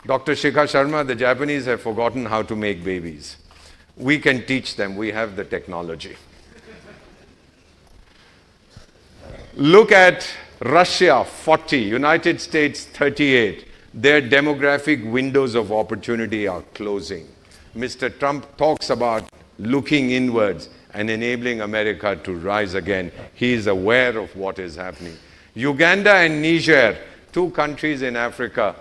Dr. Shikha Sharma, the Japanese have forgotten how to make babies. We can teach them. We have the technology. Look at Russia, 40, United States, 38. Their demographic windows of opportunity are closing. Mr. Trump talks about looking inwards and enabling America to rise again. He is aware of what is happening. Uganda and Niger, 2 countries in Africa,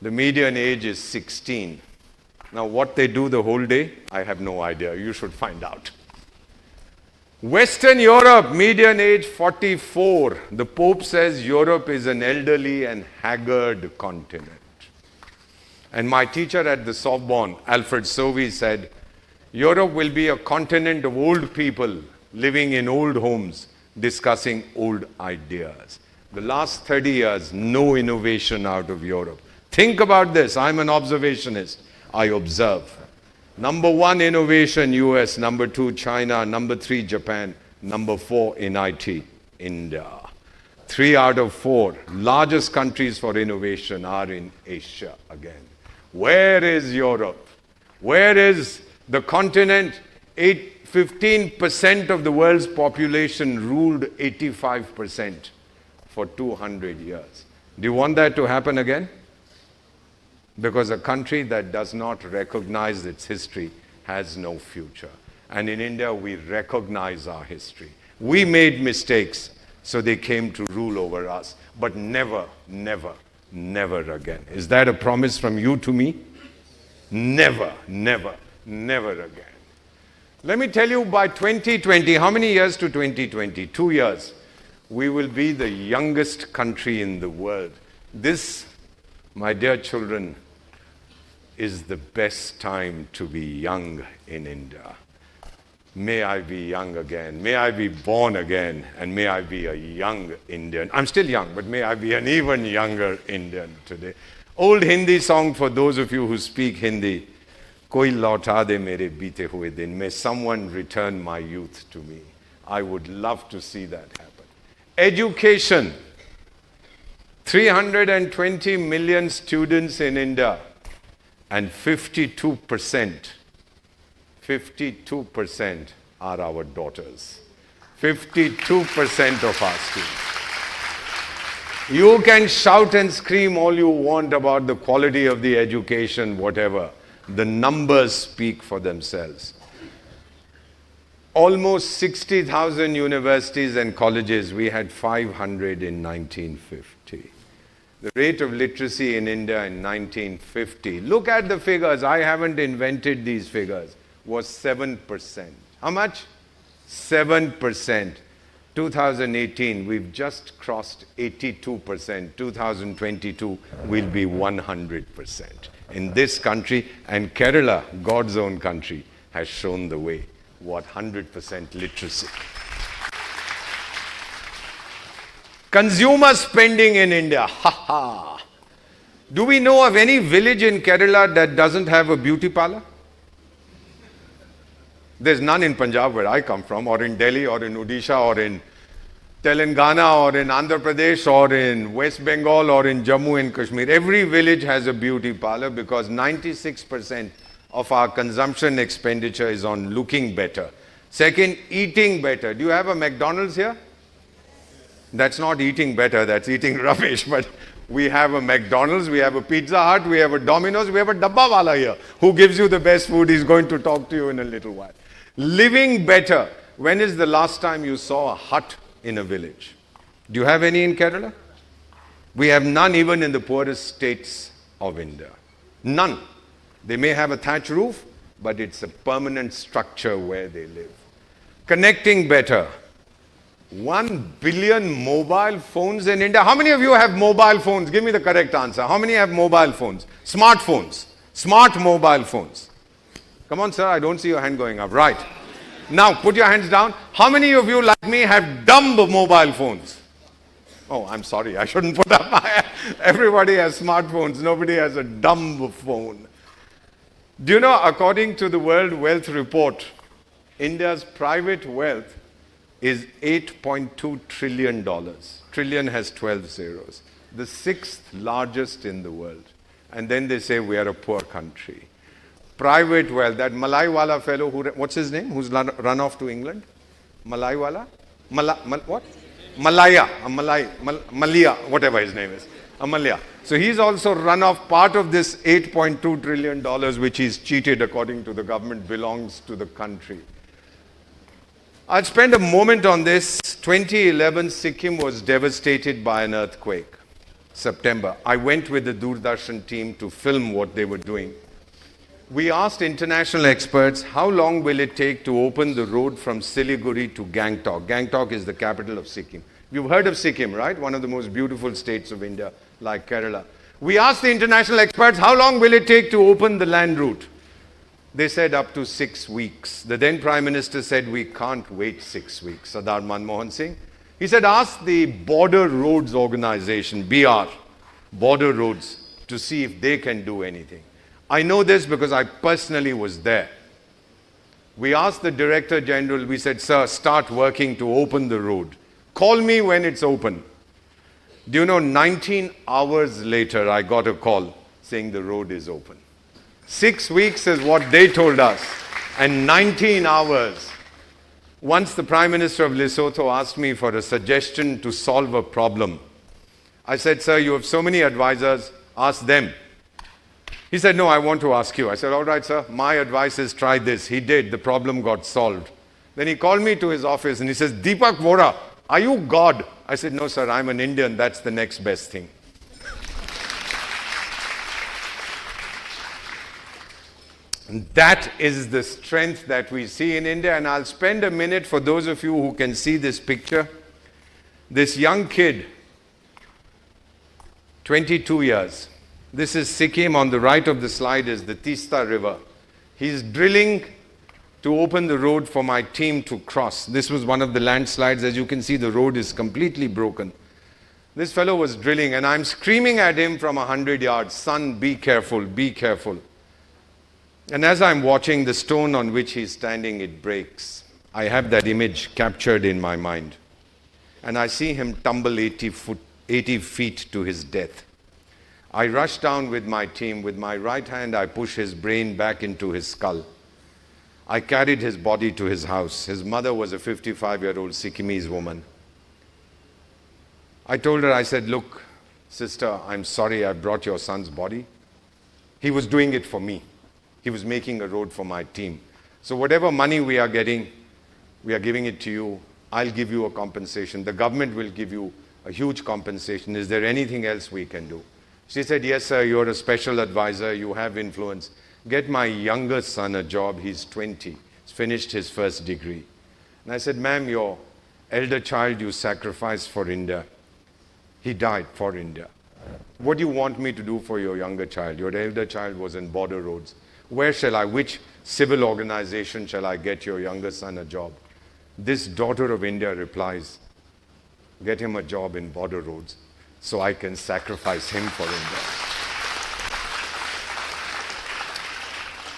the median age is 16. Now, what they do the whole day, I have no idea. You should find out. Western Europe, median age 44. The Pope says Europe is an elderly and haggard continent. And my teacher at the Sorbonne, Alfred Sauvy, said, Europe will be a continent of old people living in old homes, discussing old ideas. The last 30 years, no innovation out of Europe. Think about this. I'm an observationist. I observe. Number 1, innovation, US. Number 2, China. Number 3, Japan. Number 4, in IT, India. 3 out of 4 largest countries for innovation are in Asia again. Where is Europe? Where is the continent? 15% of the world's population ruled 85% for 200 years. Do you want that to happen again? Because a country that does not recognize its history has no future. And in India, we recognize our history. We made mistakes, so they came to rule over us. But never, never, never again. Is that a promise from you to me? Never, never, never again. Let me tell you, by 2020, how many years to 2020? 2 years. We will be the youngest country in the world. This, my dear children, is the best time to be young in India. May I be young again. May I be born again. And may I be a young Indian. I'm still young, but may I be an even younger Indian today. Old Hindi song for those of you who speak Hindi. Koi lauta de mere beete hue din. May someone return my youth to me. I would love to see that happen. Education. 320 million students in India. And 52% are our daughters. 52% of our students. You can shout and scream all you want about the quality of the education, whatever. The numbers speak for themselves. Almost 60,000 universities and colleges. We had 500 in 1950. The rate of literacy in India in 1950, look at the figures, I haven't invented these figures, was 7%. How much? 7%. 2018, we've just crossed 82%. 2022 will be 100%. In this country, and Kerala, God's own country, has shown the way. What 100% literacy. Consumer spending in India, ha ha. Do we know of any village in Kerala that doesn't have a beauty parlor? There's none in Punjab where I come from, or in Delhi, or in Odisha, or in Telangana, or in Andhra Pradesh, or in West Bengal, or in Jammu and Kashmir. Every village has a beauty parlor because 96% of our consumption expenditure is on looking better. Second, eating better. Do you have a McDonald's here? That's not eating better, that's eating rubbish. But we have a McDonald's, we have a Pizza Hut, we have a Domino's, we have a Dabba Wala here who gives you the best food. He's going to talk to you in a little while. Living better. When is the last time you saw a hut in a village? Do you have any in Kerala? We have none even in the poorest states of India. None. They may have a thatch roof, but it's a permanent structure where they live. Connecting better. 1 billion mobile phones in India. How many of you have mobile phones? Give me the correct answer. How many have mobile phones? Smartphones. Smart mobile phones. Come on, sir. I don't see your hand going up. Right. Now, put your hands down. How many of you, like me, have dumb mobile phones? Oh, I'm sorry. I shouldn't put up my hand. Everybody has smartphones. Nobody has a dumb phone. Do you know, according to the World Wealth Report, India's private wealth is $8.2 trillion. Trillion has 12 zeros. The 6th largest in the world. and then they say we are a poor country. Private wealth, that Malaiwala fellow, what's his name, who's run off to England? Malaiwala? What? Malaya, Malia, whatever his name is. Amalia. So he's also run off. Part of this $8.2 trillion which he's cheated according to the government belongs to the country. I'll spend a moment on this. 2011, Sikkim was devastated by an earthquake. September. I went with the Doordarshan team to film what they were doing. We asked international experts, how long will it take to open the road from Siliguri to Gangtok? Gangtok is the capital of Sikkim. You've heard of Sikkim, right? One of the most beautiful states of India, like Kerala. We asked the international experts, how long will it take to open the land route? They said up to 6 weeks. The then Prime Minister said, we can't wait 6 weeks. Sardar Manmohan Singh. He said, ask the Border Roads Organization, BR, Border Roads, to see if they can do anything. I know this because I personally was there. We asked the Director General, we said, sir, start working to open the road. Call me when it's open. Do you know, 19 hours later, I got a call saying the road is open. 6 weeks is what they told us, and 19 hours. Once the Prime Minister of Lesotho asked me for a suggestion to solve a problem. I said, sir, you have so many advisors, ask them. He said, no, I want to ask you. I said, all right, sir, my advice is try this. He did. The problem got solved. Then he called me to his office and he says, Deepak Vora, are you God? I said, no, sir, I'm an Indian. That's the next best thing. And that is the strength that we see in India. And I'll spend a minute for those of you who can see this picture. This young kid, 22 years. This is Sikkim. On the right of the slide is the Tista River. He's drilling to open the road for my team to cross. This was one of the landslides. As you can see, the road is completely broken. This fellow was drilling, and I'm screaming at him from 100 yards, son, be careful, be careful. And as I'm watching, the stone on which he's standing, it breaks. I have that image captured in my mind. And I see him tumble 80 feet to his death. I rush down with my team. With my right hand, I push his brain back into his skull. I carried his body to his house. His mother was a 55-year-old Sikkimese woman. I told her, I said, look, sister, I'm sorry I brought your son's body. He was doing it for me. He was making a road for my team. So whatever money we are getting, we are giving it to you. I'll give you a compensation. The government will give you a huge compensation. Is there anything else we can do? She said, yes, sir, you're a special advisor. You have influence. Get my younger son a job. He's 20. He's finished his first degree. And I said, ma'am, your elder child you sacrificed for India. He died for India. What do you want me to do for your younger child? Your elder child was in border roads. Where shall I, which civil organization shall I get your younger son a job? This daughter of India replies, get him a job in border roads so I can sacrifice him for India.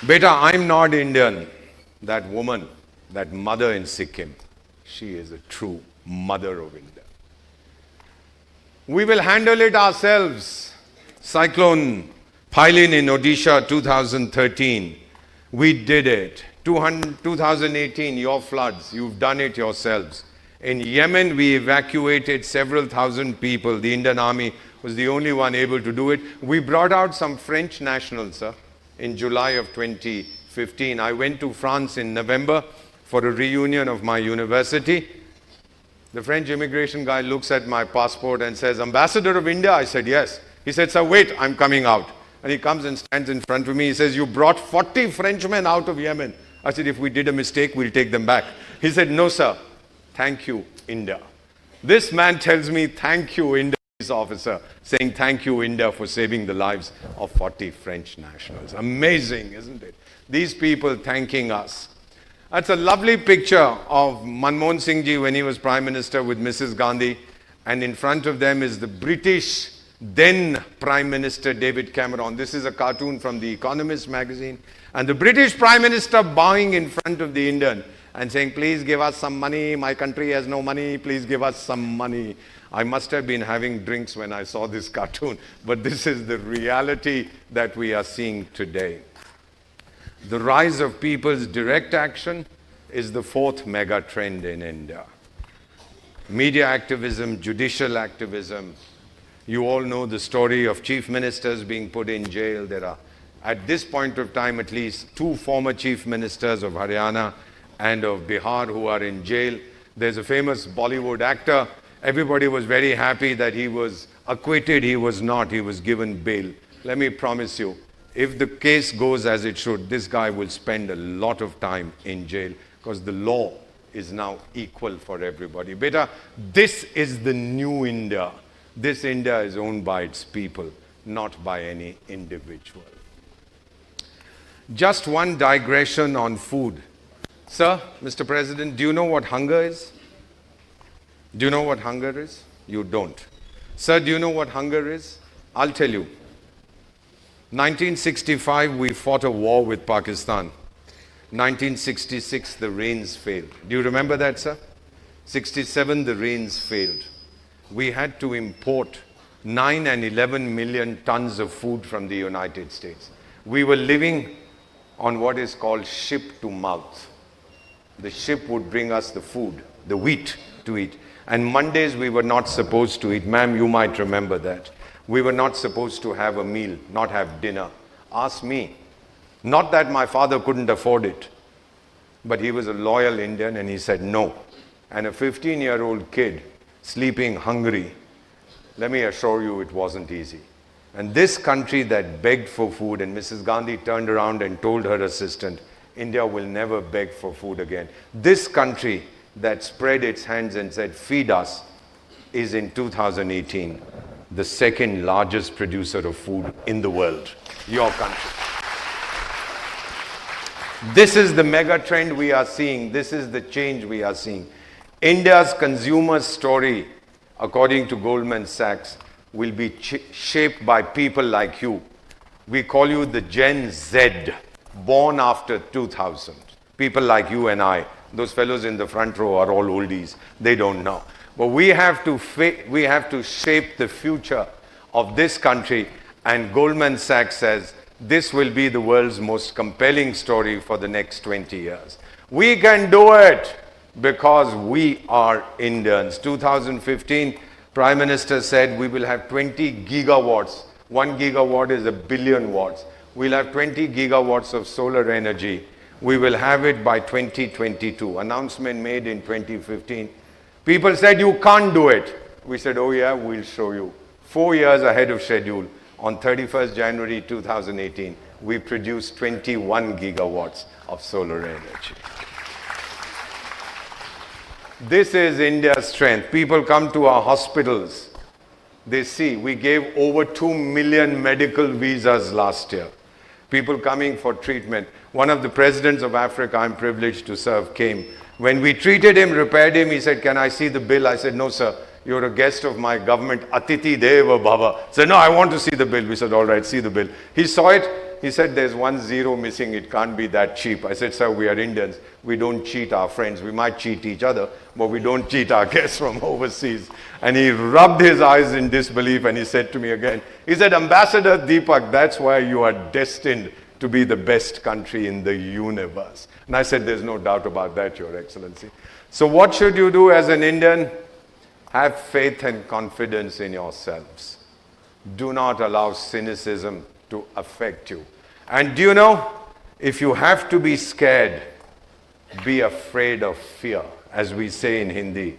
Beta, I'm not Indian. That woman, that mother in Sikkim, she is a true mother of India. We will handle it ourselves. Cyclone Phylin in Odisha 2013. We did it. 2018, your floods, you've done it yourselves. In Yemen, we evacuated several thousand people. The Indian Army was the only one able to do it. We brought out some French nationals, sir, in July of 2015. I went to France in November for a reunion of my university. The French immigration guy looks at my passport and says, Ambassador of India? I said, yes. He said, sir, wait, I'm coming out. And he comes and stands in front of me. He says, you brought 40 Frenchmen out of Yemen. I said, if we did a mistake, we'll take them back. He said, no, sir. Thank you, India. This man tells me, thank you, India, police officer, saying thank you, India, for saving the lives of 40 French nationals. Amazing, isn't it? These people thanking us. That's a lovely picture of Manmohan Singh ji when he was Prime Minister with Mrs. Gandhi. And in front of them is the British then Prime Minister David Cameron. This is a cartoon from The Economist magazine. And the British Prime Minister bowing in front of the Indian. and saying, please give us some money, my country has no money, please give us some money. I must have been having drinks when I saw this cartoon, but this is the reality that we are seeing today. The rise of people's direct action is the fourth mega trend in India. Media activism, judicial activism. You all know the story of chief ministers being put in jail. There are, at this point of time, at least 2 former chief ministers of Haryana and of Bihar who are in jail. There's a famous Bollywood actor. Everybody was very happy that he was acquitted. He was not. He was given bail. Let me promise you, if the case goes as it should, this guy will spend a lot of time in jail because the law is now equal for everybody. Beta, this is the new India. This India is owned by its people, not by any individual. Just one digression on food. Sir, Mr. President, do you know what hunger is? Do you know what hunger is? You don't. Sir, do you know what hunger is? I'll tell you. 1965, we fought a war with Pakistan. 1966, the rains failed. Do you remember that, sir? 67, the rains failed. We had to import 9 and 11 million tons of food from the United States. We were living on what is called ship to mouth. The ship would bring us the food, the wheat to eat. And Mondays we were not supposed to eat. Ma'am, you might remember that. We were not supposed to have a meal, not have dinner. Ask me. Not that my father couldn't afford it, but he was a loyal Indian and he said no. And a 15-year-old kid sleeping hungry, let me assure you it wasn't easy. And this country that begged for food, and Mrs. Gandhi turned around and told her assistant, India will never beg for food again. This country that spread its hands and said, feed us, is in 2018 the second largest producer of food in the world. Your country. This is the mega trend we are seeing. This is the change we are seeing. India's consumer story, according to Goldman Sachs, will be shaped by people like you. We call you the Gen Z, born after 2000. People like you and I. Those fellows in the front row are all oldies. They don't know. But we have to shape the future of this country, and Goldman Sachs says this will be the world's most compelling story for the next 20 years. We can do it because we are Indians. 2015, Prime Minister said we will have 20 gigawatts. 1 gigawatt is a billion watts. We'll have 20 gigawatts of solar energy. We will have it by 2022. Announcement made in 2015. People said, you can't do it. We said, oh yeah, we'll show you. 4 years ahead of schedule, on 31st January 2018, we produced 21 gigawatts of solar energy. This is India's strength. People come to our hospitals. They see, we gave over 2 million medical visas last year. People coming for treatment. One of the presidents of Africa I'm privileged to serve came. When we treated him, repaired him, he said, can I see the bill? I said, no, sir. You're a guest of my government. Atiti Deva Baba. He said, no, I want to see the bill. We said, all right, see the bill. He saw it. He said, there's 1 zero missing. It can't be that cheap. I said, sir, we are Indians. We don't cheat our friends. We might cheat each other, but we don't cheat our guests from overseas. And he rubbed his eyes in disbelief and he said to me again, he said, Ambassador Deepak, that's why you are destined to be the best country in the universe. And I said, there's no doubt about that, Your Excellency. So what should you do as an Indian? Have faith and confidence in yourselves. Do not allow cynicism to affect you. And do you know, if you have to be scared, be afraid of fear. As we say in Hindi,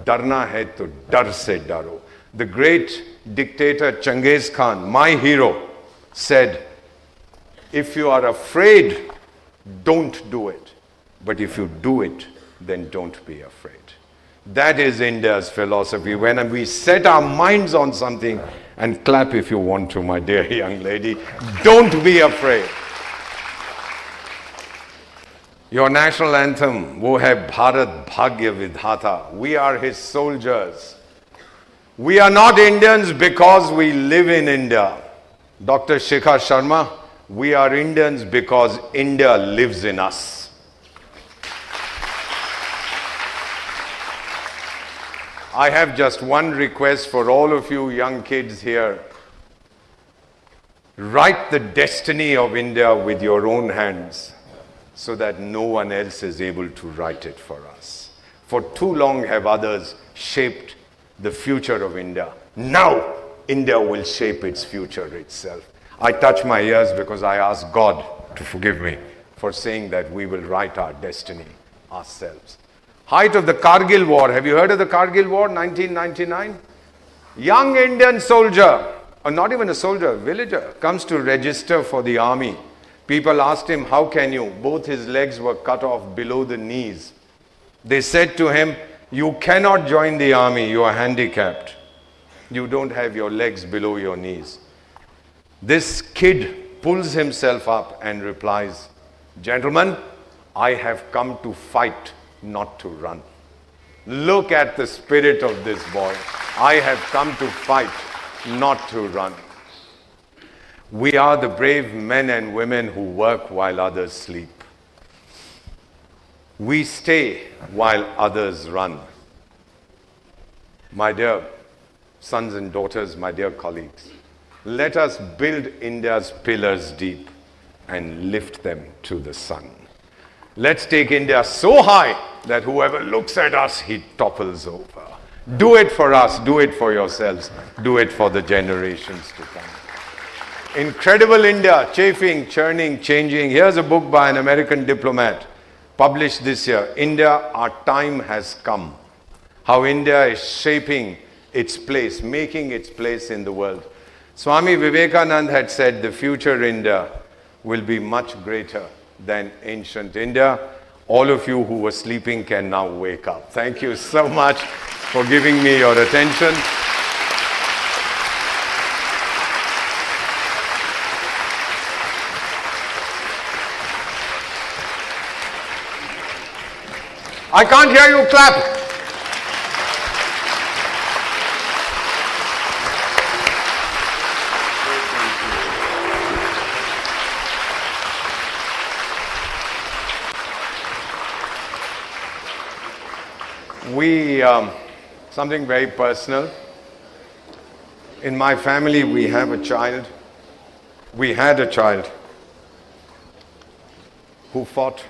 darna hai to dar se daro. The great dictator Genghis Khan, my hero, said, if you are afraid, don't do it. But if you do it, then don't be afraid. That is India's philosophy. When we set our minds on something, and clap if you want to, my dear young lady, don't be afraid. Your national anthem, wo hai Bharat Bhagya Vidhata. We are his soldiers. We are not Indians because we live in India. Dr. Shikhar Sharma, we are Indians because India lives in us. I have just one request for all of you young kids here. Write the destiny of India with your own hands so that no one else is able to write it for us. For too long have others shaped the future of India. Now, India will shape its future itself. I touch my ears because I ask God to forgive me for saying that we will write our destiny ourselves. Height of the Kargil War. Have you heard of the Kargil War, 1999? Young Indian soldier, or not even a soldier, villager, comes to register for the army. People asked him, how can you? Both his legs were cut off below the knees. They said to him, you cannot join the army, you are handicapped. You don't have your legs below your knees. This kid pulls himself up and replies, gentlemen, I have come to fight, not to run. Look at the spirit of this boy. I have come to fight, not to run. We are the brave men and women who work while others sleep. We stay while others run. My dear sons and daughters, my dear colleagues, let us build India's pillars deep and lift them to the sun. Let's take India so high that whoever looks at us, he topples over. Do it for us, do it for yourselves, do it for the generations to come. Incredible India, chafing, churning, changing. Here's a book by an American diplomat, published this year. India, Our Time Has Come. How India is shaping its place, making its place in the world. Swami Vivekananda had said the future India will be much greater than ancient India. All of you who were sleeping can now wake up. Thank you so much for giving me your attention. I can't hear you clap. Something very personal. In my family, we have a child. We had a child who fought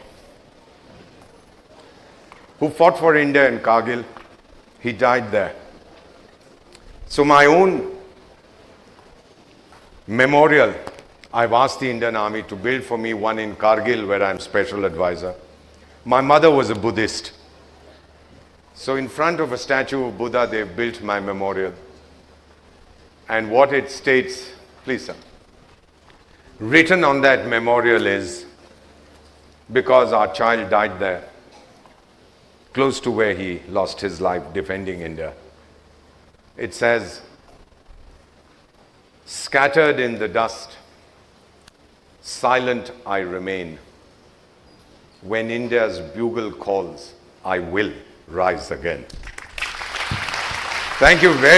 for India in Kargil. He died there. So my own memorial, I've asked the Indian Army to build for me one in Kargil where I'm special advisor. My mother was a Buddhist. So in front of a statue of Buddha, they built my memorial. And what it states, please sir, written on that memorial is, because our child died there, close to where he lost his life defending India. It says, scattered in the dust, silent I remain. When India's bugle calls, I will rise again. Thank you very